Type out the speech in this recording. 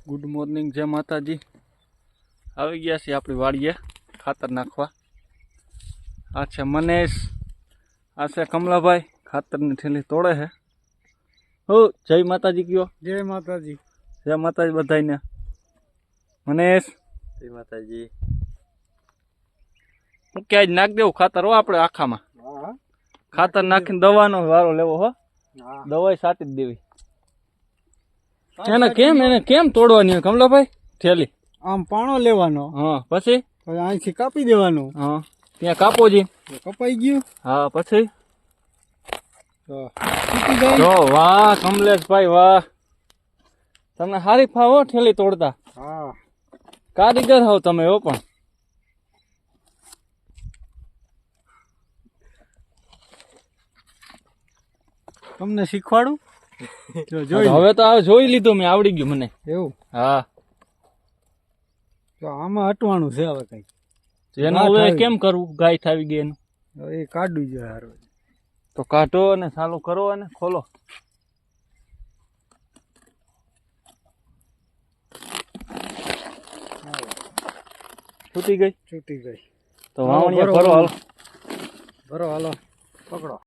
Good morning, જય માતાજી. આવી ગયા છીએ આપણી વાડીએ ખાતર નાખવા. આ છે મનેશ, આ છે કમલાભાઈ. ખાતરની થેલી તોડે છે. હો જય માતાજી કયો. જય માતાજી. જય માતાજી બધાને. મનેશ જય માતાજી. હું ક્યાંય જ નાખ દેવું ખાતર હો આપણે આખામાં. ખાતર નાખીને દવાનો વારો લેવો હો. દવાઈ સાટી જ દેવી. એને કેમ તોડવાની હોય કમલાભાઈ થેલી? આમ પાણો લેવાનો. હા પછી અહીંથી કાપી દેવાનું. હા ત્યાં કાપો જી. કપાઈ ગયું. હા પછી તૂટી જાય. જો વાહ કમલેશભાઈ વાહ, તમને હારી ફાવો ઠેલી તોડતા. હા કારીગર હોવ તમે હો. પણ તમને શીખવાડું. હવે તો આ જોઈ લીધું મેં, આવડી ગયું મને. એવું? હા તો આમાં હટવાનું છે હવે કઈ. એનું હવે કેમ કરવું? ગાય થાવી ગઈ એનું. એ કાઢવું જોઈએ હારું. તો કાઢો અને ચાલુ કરો અને ખોલો. છૂટી ગઈ. છૂટી ગઈ. તો વાવણીયા ભરો હાલો. ભરો હાલો. પકડો.